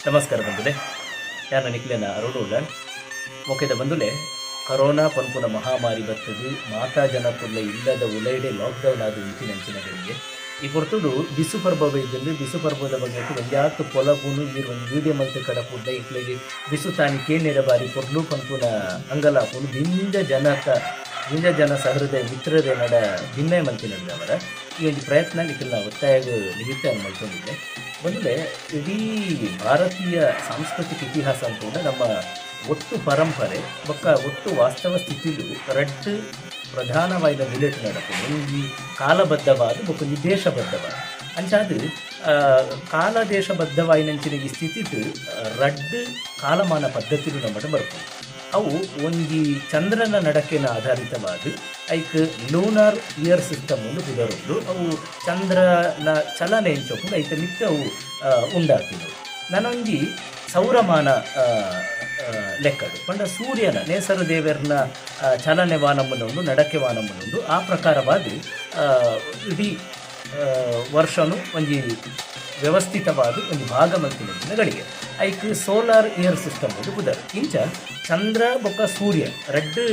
ನಮಸ್ಕಾರ ಬಂಧುಲೆ, ಯಾರು ನಿಖಿಲೇನ ಅರುಣುಲ್ಲ ಮೊಕೆದ ಬಂಧುಲೆ. ಕರೋನಾ ಪನ್ಪುನ ಮಹಾಮಾರಿ ಬರ್ತದು ಮಾತಾ ಜನಕ್ಕುಲ್ಲ ಇಲ್ಲದ ಉಲೈಡೆ ಲಾಕ್ಡೌನ್ ಆದ ಇಂಚಿನಂಚಿನಗಳಿಗೆ ಈ ಹೊರತುಡು ಬಿಸು ಪರ್ಬ ಇದ್ದಲ್ಲಿ ಬಿಸು ಪರ್ಬದ ಬಗ್ಗೆ ಒಂದ್ಯಾತು ಪೊಲಪುನು ನೀರು ಒಂದು ವೀಡಿಯೋ ಮಲ್ತು ಕಡಪುಡ್ಡ ಇಕ್ಲಿಗೆ ಬಿಸು ತಾನಿ ಕೇನೇರ ಬಾರಿ ಕೊಡ್ಲು ಪನ್ಪುನ ಅಂಗಲಾಪುನು ಭಿಂಜ ಜನ ಸಹೃದಯ ಮಿತ್ರರೇ ನಡ ಭಿನ್ನಯ ಮಂತಿ ನಡೆದವರ ಈ ಒಂದು ಪ್ರಯತ್ನ ನಿಖಿಲ್ ಒತ್ತಾಯ ನಿಮಿತ್ತ ಮಲ್ಕೊಂಡಿದ್ದೆ. ಬಂದರೆ ಇಡೀ ಭಾರತೀಯ ಸಾಂಸ್ಕೃತಿಕ ಇತಿಹಾಸ ಅಂತ ಕೂಡ ನಮ್ಮ ಒಟ್ಟು ಪರಂಪರೆ ಒಟ್ಟು ವಾಸ್ತವ ಸ್ಥಿತಿಲು ರಡ್ಡು ಪ್ರಧಾನವಾದ ವಿಲೇಟ್ ನಡಪು ಒಂದು ಕಾಲಬದ್ಧವಾದ ಒಂದು ದೇಶಬದ್ಧವಾದ ಅಂಚಾದು ಕಾಲ ದೇಶಬದ್ಧವಾಯಿನಂಚಿನ ಈ ಸ್ಥಿತಿದು ರಡ್ಡು ಕಾಲಮಾನ ಪದ್ಧತಿಲು ನಮ್ಮಟ ಬರ್ಬೋದು. ಅವು ಒಂದು ಚಂದ್ರನ ನಡಕೆನ ಆಧಾರಿತವಾದ ಐಕ್ ಲೂನಾರ್ ಇಯರ್ ಸಿಸ್ಟಮ್ ಒಂದು ಕುದರುಂಡು ಅವು ಚಂದ್ರನ ಚಲನೆ ಎಂಚೊಂಡು ಐತ ನಿತ್ಯ ಅವು ಉಂಡಾಗ್ತಿದ್ದವು. ನನೊಂಜಿ ಸೌರಮಾನ ಲೆಕ್ಕಡು ಪಂಡ ಸೂರ್ಯನ ನೇಸರ ದೇವರನ ಚಲನೆ ವಾನಮ್ಮನುಂಡು ನಡಕೆ ವಾನಮ್ಮನುಂಡು ಆ ಪ್ರಕಾರವಾದ ಇಡೀ ವರ್ಷನು ಒಂಜಿ ವ್ಯವಸ್ಥಿತವಾದ ಒಂದು ಭಾಗ ಮಂತಿನ ಗಳಿಗೆ ಐಕ್ ಸೋಲಾರ್ ಇಯರ್ ಸಿಸ್ಟಮ್ ಒಂದು ಕುದರ್ ಇಂಚ ಚಂದ್ರ ಬೊಕ್ಕ ಸೂರ್ಯ ರಡ್ಡು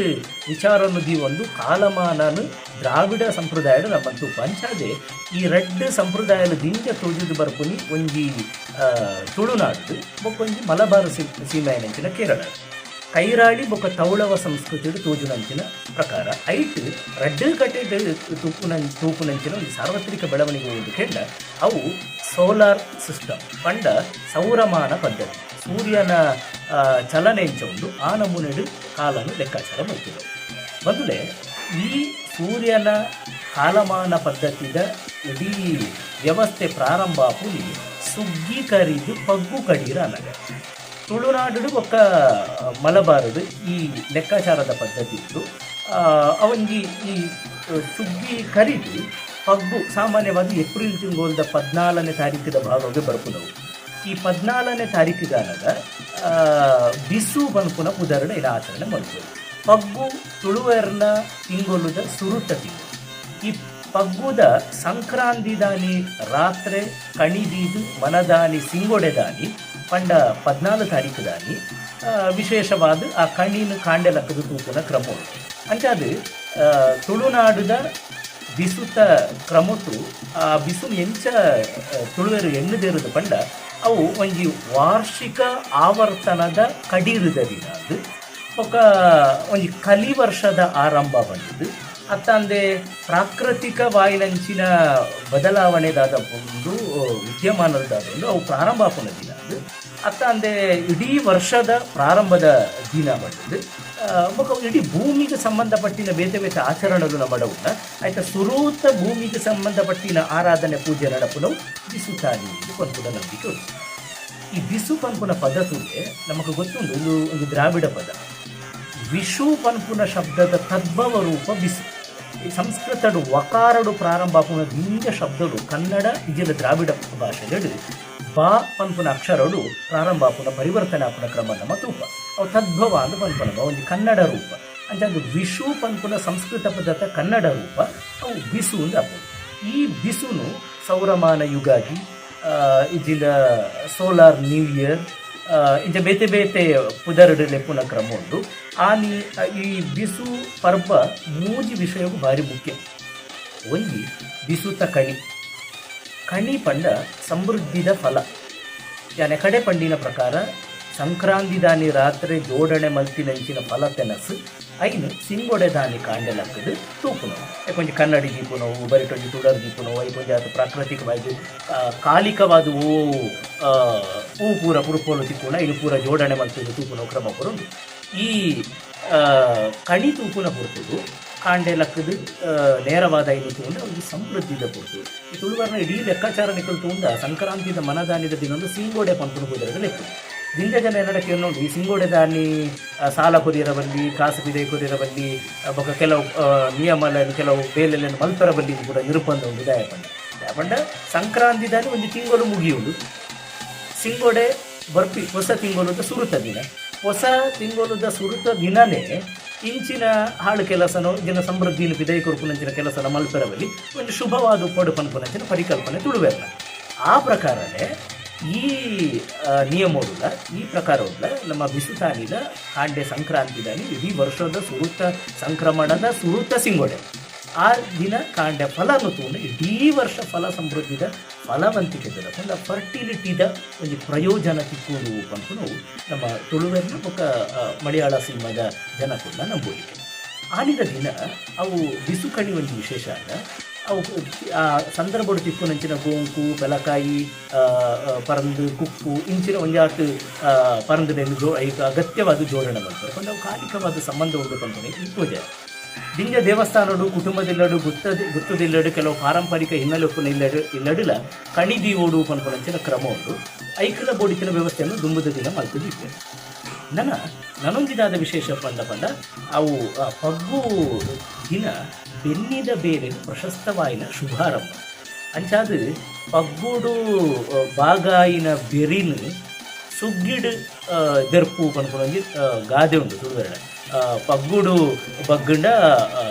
ವಿಚಾರನು ದಿ ಒಂದು ಕಾಲಮಾನನು ದ್ರಾವಿಡ ಸಂಪ್ರದಾಯಡು ನಮ್ಮಂತೂ ಪಂಚಾದೆ ಈ ರಡ್ಡು ಸಂಪ್ರದಾಯದ ದಿಂಜ ತೋಜುದು ಬರ್ಪುನಿ ಒಂಜಿ ತುಳುನಾಡು ಬೊಕ್ಕೊಂಜಿ ಮಲಬಾರ್ ಸೀಮೆಯನಂಚಿನ ಕೇರಳ ಕೈರಾಳಿ ಬೊಕ್ಕ ತೌಳವ ಸಂಸ್ಕೃತಿಡು ತೋಜುನಂಚಿನ ಪ್ರಕಾರ ಐಟ್ ರಡ್ಡು ಕಟ್ಟೆ ತೂಪುನಂಚಿನ ಒಂದು ಸಾರ್ವತ್ರಿಕ ಬೆಳವಣಿಗೆ ಒಂದು ಕೆಂಡ ಅವು ಸೋಲಾರ್ ಸಿಸ್ಟಮ್ ಪಂಡ ಸೌರಮಾನ ಪದ್ಧತಿ ಸೂರ್ಯನ ಚಲನೆ ಎಂಚೊಂದು ಆ ನಮೂನೆಡು ಕಾಲನು ಲೆಕ್ಕಾಚಾರ ಮಾಡ್ತಿದ್ದವು. ಮೊದಲೇ ಈ ಸೂರ್ಯನ ಕಾಲಮಾನ ಪದ್ಧತಿದ ಇಡೀ ವ್ಯವಸ್ಥೆ ಪ್ರಾರಂಭ ಪುಲಿ ಸುಗ್ಗಿ ಕರಿದು ಪಗ್ಗು ಕಡೀರ ಅನ್ನಗ ತುಳುನಾಡು ಒಕ್ಕ ಮಲಬಾರದು ಈ ಲೆಕ್ಕಾಚಾರದ ಪದ್ಧತಿ ಇತ್ತು. ಅವಂಜಿ ಈ ಸುಗ್ಗಿ ಕರಿದು ಪಗ್ಗು ಸಾಮಾನ್ಯವಾಗಿ ಏಪ್ರಿಲ್ ತಿಂಗಳ 14ನೇ ತಾರೀಕಿದ ಭಾಗವಾಗಿ ಬರ್ಪುನವು. ಈ 14ನೇ ತಾರೀಕಿಗಾನದ ಬಿಸು ಬನ್ಪುನ ಉದಾಹರಣೆ ಇದು ಆಚರಣೆ ಮಾಡ್ಬೋದು. ಪಗ್ಗು ತುಳುವರ್ನ ತಿಂಗೊಲುದ ಸುರುತ ತಿಂಗಳು. ಈ ಪಗ್ಗುದ ಸಂಕ್ರಾಂತಿ ದಾನಿ ರಾತ್ರಿ ಕಣಿದೀದು ಮನದಾನಿ ಸಿಂಗೊಡೆದಾನಿ ಪಂಡ 14 ತಾರೀಕು ದಾನಿ ವಿಶೇಷವಾದ ಆ ಕಣಿನ ಕಾಂಡೆಲಕ್ಕದ ತೂಪುನ ಕ್ರಮ ಉಂಟು. ಅಂಚಾದು ತುಳುನಾಡುದ ಬಿಸುತ ಕ್ರಮಟ್ಟು ಆ ಬಿಸು ಎಂಚ ತುಳುವೆರು ಎಣ್ಣದೇರುದು ಪಂಡ ಅವು ಒಂಜಿ ವಾರ್ಷಿಕ ಆವರ್ತನದ ಕಡೀರುದ ದಿನ ಅದು ಒಂಜಿ ಕಲಿ ವರ್ಷದ ಆರಂಭ ಬಂದಿದ್ದು ಅತ್ತಂದೆ ಪ್ರಾಕೃತಿಕ ವಾಯಿನಂಚಿನ ಬದಲಾವಣೆದಾದ ಒಂದು ವಿದ್ಯಮಾನದಾದ ಒಂದು ಅವು ಪ್ರಾರಂಭ ಆಪುನ ದಿನ ಅದು ಅತ್ತಂದೆ ಇಡೀ ವರ್ಷದ ಪ್ರಾರಂಭದ ದಿನ ಬಂದಿದ್ದು ಇಡೀ ಭೂಮಿಗೆ ಸಂಬಂಧಪಟ್ಟಿನ ಬೇತೆ ಬೇತೆ ಆಚರಣೆಗಳು ನಮ್ಮಡವುಲ್ಲ ಆಯ್ತಾ. ಸುರೂತ ಭೂಮಿಗೆ ಸಂಬಂಧಪಟ್ಟಿನ ಆರಾಧನೆ ಪೂಜೆ ನಡಪುನವು ಬಿಸು ತಾಲಿ ಪನ್ಪುನ ನಂಬಿಕೆ ಉಂಟು. ಈ ಬಿಸು ಪನ್ಪುನ ಪದ್ಧತಿಗೆ ನಮಗೆ ಗೊತ್ತುಂಟು ಒಂದು ದ್ರಾವಿಡ ಪದ ವಿಷು ಪನ್ಪುನ ಶಬ್ದದ ತದ್ಭವ ರೂಪ ಬಿಸು. ಈ ಸಂಸ್ಕೃತಡು ವಕಾರಡು ಪ್ರಾರಂಭ ಆಪುನ ದಿಂಜ ಶಬ್ದಗಳು ಕನ್ನಡ ಇಜಿಲ ದ್ರಾವಿಡ ಭಾಷೆಗಳು ಬಾ ಪನ್ಪುನ ಅಕ್ಷರಡು ಪ್ರಾರಂಭ ಆಪುನ ಪರಿವರ್ತನೆ ಆಪುನ ಕ್ರಮ ನಮ್ಮ ತೂಪ ಅವು ತದ್ಭವ ಅಂದು ಪನ್ಪುನ ಒಂದು ಕನ್ನಡ ರೂಪ ಅಂಚದು ವಿಷು ಪನ್ಪುನ ಸಂಸ್ಕೃತ ಪದ್ಧತ ಕನ್ನಡ ರೂಪ ಅವು ಬಿಸು ಅಂದು ಆಪುನು. ಈ ಬಿಸುನು ಸೌರಮಾನ ಯುಗಾದಿ ಇಜಿಲ ಸೋಲಾರ್ ನ್ಯೂ ಇಯರ್ ಇಂಚ ಬೇತೆ ಬೇತೆ ಪುದರ್ಡು ಲೆಪ್ಪುನ ಕ್ರಮ ಉಂಟು. ಈ ಬಿಸು ಪರ್ಬ ಮೂಜಿ ವಿಷಯವು ಭಾರಿ ಮುಖ್ಯ. ಒಂಜಿ ಬಿಸುತ ಕಣಿ ಪಂಡ ಸಮೃದ್ಧಿದ ಫಲ. ಯಾನೆ ಕಡೆ ಪಂಡಿನ ಪ್ರಕಾರ ಸಂಕ್ರಾಂತಿ ದಾನಿ ರಾತ್ರಿ ಜೋಡಣೆ ಮಲ್ತಿನಂಚಿನ ಫಲ ತೆನಸು ಐನು ಸಿಂಗೊಡೆ ದಾನಿ ಕಾಂಡೆಲಕ್ಕದು ತೂಪುನವು ಕೊಂಚ ಕನ್ನಡಿ ದೀಪುನವು ಬರಿಟೊಂಜಿ ತುಡರ್ ದೀಪುನವು ಐಕೊಂಚ ಅದು ಪ್ರಾಕೃತಿಕವಾಗಿ ಕಾಲಿಕವಾದ ಹೂ ಪೂರ ಪುರುಪೋಲು ತಿಕ್ಕುನ ಇನ್ನು ಪೂರ ಜೋಡಣೆ ಮಲ್ತಿದ್ದು ತೂಪುನವು ಕ್ರಮ ಪುರುಂಡು. ಈ ಕಣಿ ತೂಪುನ ಪುರ್ತದು ಕಾಂಡೆಲಕ್ಕದು ನೇರವಾದ ಇದು ತಗೊಂಡು ಅವ್ರಿಗೆ ಸಮೃದ್ಧಿದ ಪುರ್ತು. ಈ ತುಳುವರ್ನ ಇಡೀ ಲೆಕ್ಕಾಚಾರ ನಿಕಲು ತಗೊಂಡ ಸಂಕ್ರಾಂತಿದ ಮನದಾನಿದ ದಿನೊಂದು ಸಿಂಗೋಡೆ ಪಂಪುನ ಕುದುರೆದ ಲೆಕ್ಕ ದಿಂಜ ಜನ ಏನಡಕ್ಕೆ ನೋಡಿ ಈ ಸಿಂಗೋಡೆ ದಾನಿ ಸಾಲ ಕೊರಿಯರಬಲ್ಲಿ ಕಾಸು ಬಿದೆ ಕೊರಿಯರಬಲ್ಲಿ ಬೊಕ್ಕ ಕೆಲವು ನಿಯಮ ಕೆಲವು ಬೇಲೆಲ್ಲ ಮಲ್ಪೆರಬಲ್ಲಿ ಕೂಡ ನಿರ್ಬಂಧ ಉಂಟು ದಯಪಂಡ ಸಂಕ್ರಾಂತಿ ದಾನಿ ಒಂದು ತಿಂಗಳು ಮುಗಿಯುವುದು ಸಿಂಗೋಡೆ ಬರ್ಪಿ ಹೊಸ ತಿಂಗಳದ ಸುರುತ ದಿನ ಹೊಸ ತಿಂಗಳದ ಸುರುತ ದಿನನೇ ಇಂಚಿನ ಹಾಳು ಕೆಲಸನೋ ಜನ ಸಮೃದ್ಧಿನ ಬಿದೈ ಕೊರ್ಪುನಂಚಿನ ಕೆಲಸನ ಮಲ್ಪೆರಬಲ್ಲಿ ಒಂದು ಶುಭವಾದ ಉಪ್ಪಡು ಪನ್ಪುನಂಚಿನ ಪರಿಕಲ್ಪನೆ ತುಳುವೆರ್ನ ಆ ಪ್ರಕಾರನೇ ಈ ನಿಯಮೋಡುಲ ಈ ಪ್ರಕಾರ ಉಳ್ಳ ನಮ್ಮ ಬಿಸುತಾನಿದ ಕಾಂಡೆ ಸಂಕ್ರಾಂತಿದಾನಿ ಇಡೀ ವರ್ಷದ ಸುರುತ ಸಂಕ್ರಮಣದ ಸುರುತ ಸಿಂಗೊಡೆ ಆ ದಿನ ಕಾಂಡೆ ಫಲನು ತೂಂಡು ಇಡೀ ವರ್ಷ ಫಲ ಸಮೃದ್ಧಿದ ಫಲವಂತಿಕೆದ ಒಂದು ಫರ್ಟಿಲಿಟಿದ ಒಂದು ಪ್ರಯೋಜನ ತಿಕ್ಕುವುದು ಪಂಪನು ನಮ್ಮ ತುಳುವೆರ್ನ ಬೊಕ್ಕ ಮಲಯಾಳ ಸಿನಿಮಾದ ಜನಕುಲ್ಲ ನಂಬೋಲಿಕೆ ಆನಿದ ದಿನ ಅವು ಬಿಸುಕಣಿ ಒಂದು ವಿಶೇಷ ಆದ ಅವು ಆ ಸಂದರ್ಭಡು ತಿಕ್ಕುನಂಚಿನ ಗೋಂಕು ಬೆಲಕಾಯಿ ಪರಂದು ಕುಕ್ಕು ಇಂಚಿನ ಒಂಜಾತು ಪರಂದನೆಂದು ಅಗತ್ಯವಾದ ಜೋಡಣೆ ಮಾಡ್ತಾರೆ ಕೊಂಡು ಅವು ಕಾಲಿಕವಾದ ಸಂಬಂಧ ಉಂಟು ಪಂಪನೆ ಪೂಜೆ ದಿಂಜ ದೇವಸ್ಥಾನಡು ಕುಟುಂಬದಿಲ್ಲಡು ಗುತ್ತದಿಲ್ಲಡು ಕೆಲವು ಪಾರಂಪರಿಕ ಹಿನ್ನೆಲೆ ಉಪ್ಪುನ ಇಲ್ಲಡಿಲ್ಲ ಕಣಿದಿ ಓಡು ಪನ್ಪನಂಚಿನ ಕ್ರಮ ಉಂಟು ಐಕಲ ಬೋಡಿತಿನ ವ್ಯವಸ್ಥೆಯನ್ನು ದುಂಬುದ ದಿನ ಮಲ್ತಿದ್ದೆ ನನೊಂದಿದಾದ ವಿಶೇಷ ಪಂಡ ಅವು ಪಗ್ಗು ದಿನ ಬೆನ್ನಿದ ಬೇರೆ ಪ್ರಶಸ್ತವಾಯಿನ ಶುಭಾರಂಭ ಅಂಚಾದು ಪಗ್ಗುಡು ಬಾಗಾಯಿನ ಬೆರಿನು ಸುಗ್ಗಿಡು ದೆರ್ಪು ಪನ್ಪನೊಂದು ಗಾದೆ ಉಂಟು ತುಳುವೆರಡ ಪಗ್ಗುಡು ಬಗ್ಗಂಡ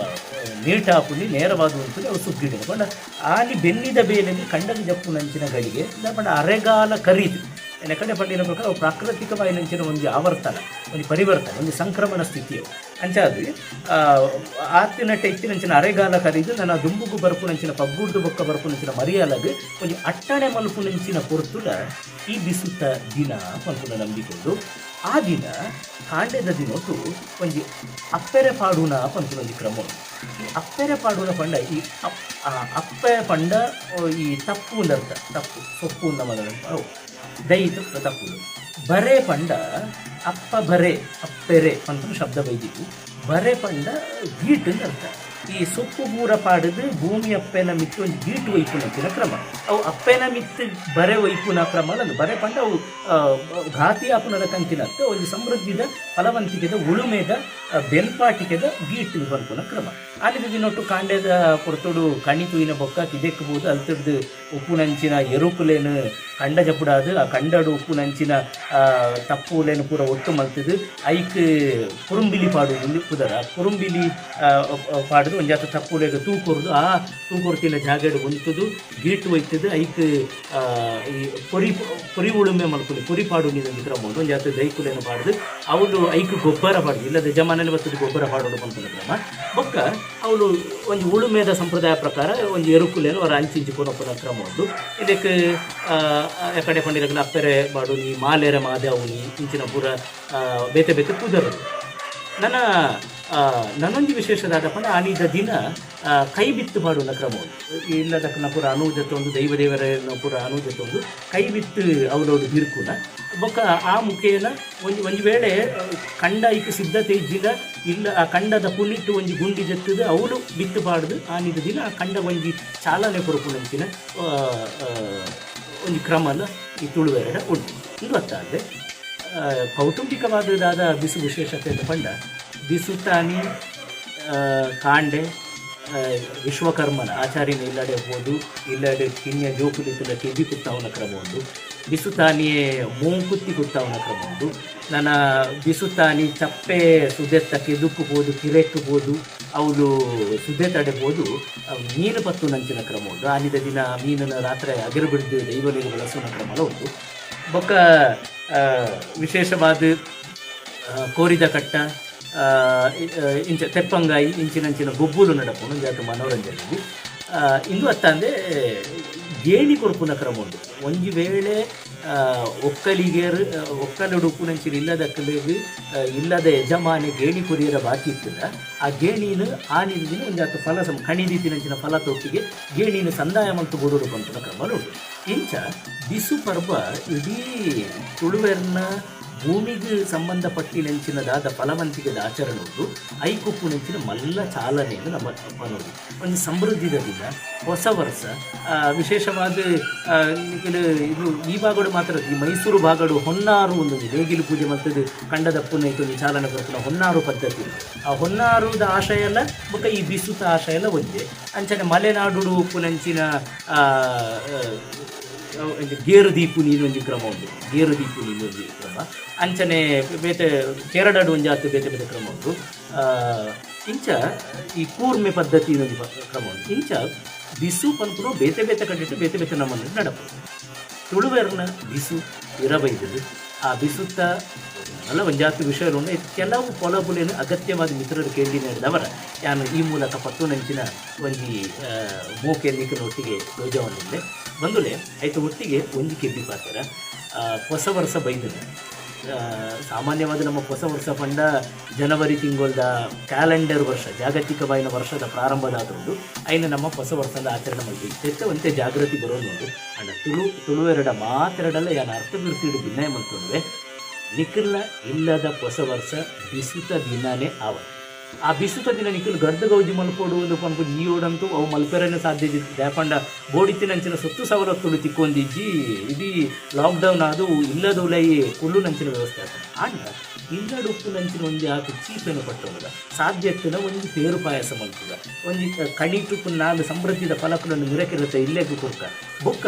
ನೀಟಾಪುಂಡಿ ನೇರವಾದ ಉಂಟು ಅವು ಸುಗ್ಗಿಡು ಪಂಡ ಆನಿ ಬೆನ್ನಿದ ಬೇಲೆಗೆ ಕಂಡದ ಜಪ್ಪು ನಂಚಿನ ಗಳಿಗೆ ಪಂಡ ಅರೆಗಾಲ ಕರೀದು ಕಡೆ ಪಂಡಿನ ಪ್ರಕಾರ ಅವು ಪ್ರಾಕೃತಿಕವಾಗಿ ನಂಚಿನ ಒಂದು ಆವರ್ತನ ಒಂದು ಪರಿವರ್ತನೆ ಒಂದು ಸಂಕ್ರಮಣ ಸ್ಥಿತಿಯು ಅಂಚಾದು ಆತಿನ ಟೆಚ್ಚಿನಂಚಿನ ಅರೆಗಾಲ ಕರೀದು ನನ್ನ ದುಂಬುಗು ಬರ್ಪು ನಂಚಿನ ಪಗ್ಗುಡ್ದು ಬೊಕ್ಕ ಬರ್ಪು ನಂಚಿನ ಮರಿಯಾಲಗು ಒಂದು ಅಟ್ಟಣೆ ಮಲ್ಪು ನಂಚಿನ ಪೊರ್ತುಲ ಈ ಬಿಸುತ್ತ ದಿನ ಮಲ್ಪುನ ನಂಬಿಕೊಂಡು ಆ ದಿನ ಕಾಂಡೆದ ದಿನೊಟ್ಟು ಒಂದು ಅಪ್ಪೆರೆ ಪಾಡುನ ಪಂಪುನ ಒಂದು ಕ್ರಮ ಈ ಅಪ್ಪೆರೆ ಪಾಡುನ ಪಂಡ ಈ ಅಪ್ಪೆ ಪಂಡ ಈ ತಪ್ಪು ಅಂದರ್ಥ ತಪ್ಪು ಸೊಪ್ಪು ಅಂದ ಮಗ ದೈತು ತಪ್ಪು ಬರೆ ಪಂಡ ಅಪ್ಪ ಬರೆ ಅಪ್ಪೆರೆ ಅಂತ ಶಬ್ದ ಬೈದಿತ್ತು ಬರೆ ಪಂಡ ಗೀಟ್ ಅಂತ ಅರ್ಥ ಈ ಸೊಪ್ಪು ಬೂರ ಪಾಡದು ಭೂಮಿ ಅಪ್ಪೆನ ಮಿತ್ತು ಒಂದು ಗೀಟು ವೈಪುನಂಚಿನ ಕ್ರಮ ಅವು ಅಪ್ಪೆನ ಮಿತ್ತು ಬರೆ ವೈಪುನ ಕ್ರಮ ಅಲ್ಲ ಬರೆ ಪಂಡ ಅವು ಘಾತಿ ಆಪುನದ ಕಂತಿನತ್ತ ಒಂದು ಸಮೃದ್ಧಿದ ಫಲವಂತಿಕೆದ ಉಳುಮೆದ ಬೆನ್ಪಾಟಿಕೆದ ಗೀಟು ಬರ್ಪುನ ಕ್ರಮ ಆಲಿದ ದಿನೊಟ್ಟು ಕಾಂಡೆದ ಪೊರ್ತುಡು ಕಣಿತುವಿನ ಬೊಕ್ಕ ಕಿದೆಕ್ಕಬಹುದು ಅಲ್ತದ್ದು ಉಪ್ಪುನಂಚಿನ ಎರುಕುಲೇನು ಕಂಡ ಜಪುಡಾದು ಆ ಕಂಡಡು ಉಪ್ಪುನಂಚಿನ ತಪ್ಪುಲೇನು ಪೂರ ಒಟ್ಟು ಮಲ್ತದು ಐಕ್ ಕುರುಂಬಿಲಿ ಪಾಡುವುದು ಪುದರ ಕುರುಂಬಿಲಿ ಪಾಡುದು ಒಂಜಾತ ತಪ್ಪುಲೇಗ ತೂಕೊರ್ದು ಆ ತೂಕೊರ್ತಿನ ಜಾಗಡು ಹೊಂತದು ಗೀಟು ಒಯ್ತದು ಐಕ್ ಈ ಪೊರಿ ಉಳುಮೆ ಮಲ್ಕೊಂಡು ಪೊರಿ ಪಾಡುವುದೊಂದು ಕ್ರಮ ಉಂಟು ಒಂಜಾತ ದೈಕುಲೇನು ಪಾಡುದು ಅವಳು ಐಕ್ ಗೊಬ್ಬರ ಪಾಡುದು ಇಲ್ಲದ ಜಮಾನಲ್ಲಿ ಬರ್ತದೆ ಗೊಬ್ಬರ ಪಾಡೋದು ಪಂಪನ ಕ್ರಮ ಬೊಕ್ಕ ಅವಳು ಒಂದು ಉಳುಮೆದ ಸಂಪ್ರದಾಯ ಪ್ರಕಾರ ಒಂದು ಎರುಕುಲೇನು ಅವರ ಅಂಚಿಂಚು ಕೊನೊಪ್ಪನ ಕ್ರಮ ಉಂಟು ಇದಕ್ಕೆ ಕಡೆ ಪಂಡಿರಗಳ ಅಪ್ಪೆರೆ ಮಾಡು ನೀ ಮಾಲೆರೆ ಮಾದೆ ಅವನಿ ಇಂಚಿನ ಪೂರ ಬೇತೆ ಬೇತೆ ಕುದರದು ನನ್ನೊಂದು ವಿಶೇಷದಾದ ಪಂಡ ಆನಿದ ದಿನ ಕೈ ಬಿತ್ತು ಮಾಡುವ ಕ್ರಮ ಉಂಟು ಇಲ್ಲದಕ್ಕ ಪೂರ ಅನುಜತೆ ಒಂದು ದೈವದೇವರ ಪೂರ ಅನುಜತೆ ಒಂದು ಕೈ ಬಿತ್ತು ಅವಳೋಡು ಬಿರುಕುನ ಬೊಕ್ಕ ಆ ಮುಖೇನ ಒಂದು ವೇಳೆ ಕಂಡ ಈಕ ಸಿದ್ಧತೆ ಇದ್ದಿದ ಇಲ್ಲ ಆ ಕಂಡದ ಪುಣ್ಣಿಟ್ಟು ಒಂದು ಗುಂಡಿ ಜತ್ತದು ಅವಳು ಬಿತ್ತು ಪಾಡ್ದು ಆನಿದ ದಿನ ಆ ಕಂಡ ಒಂಜಿ ಚಾಲನೆ ಕೊರಪುನಂಚಿನ ಒಂದು ಕ್ರಮನ ಈ ತುಳುವೆರಡ ಉಂಟು ಇದು ಗೊತ್ತಾದರೆ ಕೌಟುಂಬಿಕವಾದದಾದ ಬಿಸು ವಿಶೇಷತೆ ಅಂತ ಪಂಡ ಬಿಸುತಾನಿ ಕಾಂಡೆ ವಿಶ್ವಕರ್ಮನ ಆಚಾರ್ಯನ ಇಲ್ಲಡೆ ಹೋದು ಇಲ್ಲಡೆ ಕಿನ್ಯ ಜೋಕುಲಿತುಲ ಕೆಬಿ ಕುತ್ತವನ ಕ್ರಮ ಉಂಟು ಬಿಸುತಾನಿಯೇ ಮೂಂಕುತ್ತಿ ಕುತ್ತವನ ಕ್ರಮ ಉಂಟು ನನ್ನ ಬಿಸುತಾನಿ ಚಪ್ಪೆ ಸುದೆತ್ತ ಕೆದುಕುಬೋದು ಕಿರೆಕ್ಕುಬೋದು ಅವಳು ಸುದ್ದೆ ತಡೆಬೋದು ಮೀನು ಪತ್ತು ನಂಚಿನ ಕ್ರಮ ಉಂಟು ಆನಿದ ದಿನ ಮೀನನ್ನು ರಾತ್ರಿ ಅಗಿರು ಬಿಡ್ದು ದೈವಲಿಗೆ ಬಳಸುವ ಕ್ರಮ ಉಂಟು ಬೊಕ್ಕ ವಿಶೇಷವಾದ ಕೋರಿದ ಕಟ್ಟ ಇಂಚ ತೆಪ್ಪಂಗಾಯಿ ಇಂಚಿನಂಚಿನ ಗೊಬ್ಬುಲು ನಡಪುನು ಜಾತು ಮನೋರಂಜನೆಗೆ ಇಂದು ಅತ್ತ ಅಂದರೆ ಗೇಣಿ ಕೊರಪುನ ಕ್ರಮ ಉಂಟು ಒಂಜಿ ವೇಳೆ ಒಕ್ಕಲಿಗೇರು ಒಕ್ಕಲುಡು ಉಪ್ಪುನಂಚಿನ ಇಲ್ಲದಕ್ಕಲಿಗೆ ಇಲ್ಲದ ಯಜಮಾನೆ ಗೇಣಿ ಕೊರಿಯರ ಬಾಕಿ ಇರ್ತದ ಆ ಗೇಣಿನ ಆನಿನ ದಿನ ಒಂದು ಜಾತು ಫಲ ಕಣಿದೀತಿನಂಚಿನ ಫಲ ತೊಟ್ಟಿಗೆ ಗೇಣಿನ ಸಂದಾಯ ಮಂತು ಗೋಡೋಡು ಪಂಪುನ ಕ್ರಮ ಉಂಟು ಇಂಚ ಬಿಸು ಪರ್ವ ಇಡೀ ತುಳುವೆರ್ನ ಭೂಮಿಗೆ ಸಂಬಂಧಪಟ್ಟಿನಂಚಿನದಾದ ಫಲವಂತಿಕೆದ ಆಚರಣೆ ಉಂಟು ಐಕೊಪ್ಪು ನಂಚಿನ ಮಲ್ಲ ಚಾಲನೆಯನ್ನು ನಮ್ಮ ನೋಡಿ ಒಂದು ಸಮೃದ್ಧಿದ ದಿನ ಹೊಸ ವರ್ಷ ವಿಶೇಷವಾದ ಇದು ಈ ಭಾಗಡು ಮಾತ್ರ ಈ ಮೈಸೂರು ಭಾಗಡು ಹೊನ್ನಾರು ಒಂದು ನೇಗಿಲು ಪೂಜೆ ಮತ್ತು ಕಂಡದಪ್ಪನ ಇದು ಚಾಲನೆ ಕೊಡ್ತಾನೆ ಹೊನ್ನಾರು ಪದ್ಧತಿ ಆ ಹೊನ್ನಾರುದ ಆಶಯ ಎಲ್ಲ ಬೊಕ್ಕ ಈ ಬಿಸುತ ಆಶಯ ಎಲ್ಲ ಒಂದೇ ಅಂಚನೆ ಮಲೆನಾಡು ಉಪ್ಪುನಂಚಿನ ಗೇರು ದೀಪು ನೀನು ಒಂದು ಕ್ರಮ ಉಂಟು ಗೇರು ದೀಪು ನೀನು ಒಂದು ಕ್ರಮ ಅಂಚನೆ ಬೇತೆ ಕೆರಡಾಡು ಒಂದು ಜಾತಿ ಬೇತೆ ಬೇತೆ ಕ್ರಮ ಉಂಟು ಇಂಚ ಈ ಕೂರ್ಮೆ ಪದ್ಧತಿ ಇನ್ನೊಂದು ಕ್ರಮ ಉಂಟು ಇಂಚ ಬಿಸು ಪಂಪನು ಬೇತೆ ಬೇತೆ ಕಂಡಿಟ್ಟು ಬೇತೆ ಬೇತೆ ನಮ್ಮನ್ನು ನಡಪು ತುಳುವೆರ್ನ ಬಿಸು ಇರಬೈದದು ಆ ಬಿಸುತ್ತ ಅಲ್ಲ ಒಂಜಾತು ವಿಷಯಗಳು ಕೆಲವು ಪೊಲಬುಲೇನು ಅಗತ್ಯವಾದ ಮಿತ್ರರು ಕೇಳಿ ನಡೆದವರ ಯಾನು ಈ ಮೂಲಕ ಪತ್ತು ನಂಚಿನ ಒಂಜಿ ಮೂಕೆ ನಿಕ್ಕನೊಟ್ಟಿಗೆ ಯೋಜವನ್ನಿದೆ ಬಂದುಲೆ ಆಯ್ತು ಒಟ್ಟಿಗೆ ಒಂಜಿ ಕೆಬ್ಬಿ ಪಾತ್ರ ಹೊಸ ವರ್ಷ ಬೈದನೆ ಸಾಮಾನ್ಯವಾದ ನಮ್ಮ ಹೊಸ ವರ್ಷ ಪಂಡ ಜನವರಿ ತಿಂಗಳದ ಕ್ಯಾಲೆಂಡರ್ ವರ್ಷ ಜಾಗತಿಕ ಬಾಯಿನ ವರ್ಷದ ಪ್ರಾರಂಭದಾದೊಂದು ಐನ ನಮ್ಮ ಹೊಸ ವರ್ಷದ ಆಚರಣೆ ಮಾಡ್ತೀವಿ ತೆತ್ತವಂತೆ ಜಾಗೃತಿ ಬರೋದು ಅಂಡ ತುಳುವೆರಡ ಮಾತೆರಡಲ್ಲ ಯಾನು ಅರ್ಥ ಬಿರ್ತಿಡು ಭಿನ್ನ ಮಂತಂದ್ರೆ ನಿಖಿಲ್ನ ಇಲ್ಲದ ಹೊಸ ವರ್ಷ ಬಿಸುತ ದಿನನೇ ಆವ ಆ ಬಿಸುತ ದಿನ ನಿಖಿಲ್ ಗಡ್ಡ ಗೌಜಿ ಮಲ್ಪಡುವುದು ಪನ್ಪುದು ಈ ಓಡಂತೂ ಅವು ಮಲ್ಪೆರನೇ ಸಾಧ್ಯ ದ್ಯಾಪಂಡ ಬೋಡಿತ್ತಿನಂಚಿನ ಸೊತ್ತು ಸವಲತ್ತುಗಳು ತಿಕ್ಕೊಂದಿಜ್ಜಿ ಇಡೀ ಲಾಕ್ಡೌನ್ ಅದು ಇಲ್ಲದ ಉಲೈ ಹುಲ್ಲು ನಂಚಿನ ವ್ಯವಸ್ಥೆ ಆಗ್ತದೆ ಆಂಡ ಇಲ್ಲದ ಉಪ್ಪು ನಂಚಿನ ಒಂದು ಆತು ಚೀಪೆನು ಪಟ್ಟವದ ಸಾಧ್ಯತೆನ ಒಂದು ಪೇರು ಪಾಯಸ ಮಲ್ಪುದ ಒಂದು ಕಣಿಟುಪ್ಪು ನಾಲ್ಕು ಸಮೃದ್ಧಿದ ಫಲಕಗಳನ್ನು ಮಿರಕಿರುತ್ತೆ ಇಲ್ಲೇಗೂ ಕೊಡ್ಕ ಬೊಕ್ಕ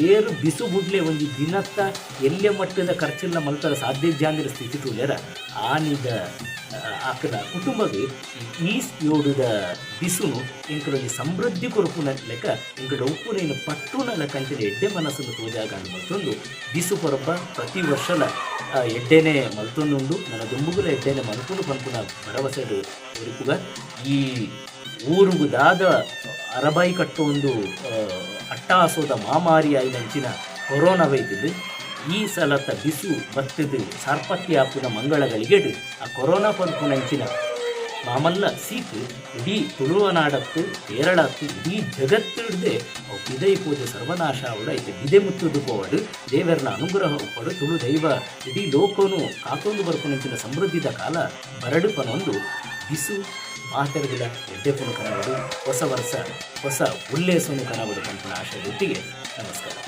ಏರು ಬಿಸು ಬುಡ್ಲೆ ಒಂದು ದಿನತ್ತ ಎಲ್ಲೆ ಮಟ್ಟದ ಖರ್ಚಿಲ್ಲ ಮಲ್ಪದ ಸಾಧ್ಯ ಜಾಂದಿರ ಸ್ಥಿತಿ ತುಳ್ಯರ ಆನಿದ ಆಕದ ಕುಟುಂಬಗೆ ಈ ಯೋಡುದ ಬಿಸುನು ಇಂಕಲೊಂದು ಸಮೃದ್ಧಿ ಕೊರಪುನ ಲೆಕ್ಕ ಇಂಕಡ ಉಪ್ಪುನೇನು ಪಟ್ಟುನ ಲೆಕ್ಕಂಚಿನ ಎಡ್ಡೆ ಮನಸ್ಸನ್ನು ತೋಜಾಗಂಡು ಮತ್ತೊಂದು ಬಿಸು ಪೊರಬ್ಬ ಪ್ರತಿ ವರ್ಷಲ ಎಡ್ಡೆನೆ ಮಲ್ತೊಂದುಂಡು ನನ್ನ ದುಂಬುಗುಲ ಎಡ್ಡೆನೆ ಮಲ್ಪುನು ಪನ್ಪುನ ಭರವಸೆಡು ಇರುಪುಗ ಈ ಊರುಗುದಾದ ಅರಬಾಯಿ ಕಟ್ಟು ಒಂದು ಅಟ್ಟಾಸೋದ ಮಾಮಾರಿ ಆಯ್ದಂಚಿನ ಕೊರೋನಾ ವೈದ್ಯದು ಈ ಸಲತ ಬಿಸು ಬತ್ತದು ಸಾರ್ಪತ್ಯ ಆಪುನ ಮಂಗಳಗಳಿಗೆಡು ಆ ಕೊರೋನಾ ಪಂಪುನಂಚಿನ ಮಾಮಲ್ಲ ಸೀತು ಇಡೀ ತುಳುವನಾಡತ್ತು ಕೇರಳತ್ತು ಇಡೀ ಜಗತ್ತಿಡ್ದೆ ಅವು ಬಿದೈ ಪೂಜೆ ಸರ್ವನಾಶ ಅವಳು ಐತೆ ಬಿದೆ ಮುತ್ತುದು ಪೋವಡು ದೇವರನ ಅನುಗ್ರಹ ಉಪ್ಪಡು ತುಳು ದೈವ ಇಡೀ ಲೋಕನು ಕಾಕೊಂದು ಬರ್ಪುನಂಚಿನ ಸಮೃದ್ಧಿದ ಕಾಲ ಬರಡು ಪನೊಂದು ಬಿಸು ಮಾತೆರಗಿಡ ಎಡ್ಡೆಪುನು ಕನವಡು ಹೊಸ ವರ್ಷ ಹೊಸ ಉಲ್ಲೇಸನು ಕನವಡು ಪಂಪುನ ಆಶಯದೊಟ್ಟಿಗೆ ನಮಸ್ಕಾರ.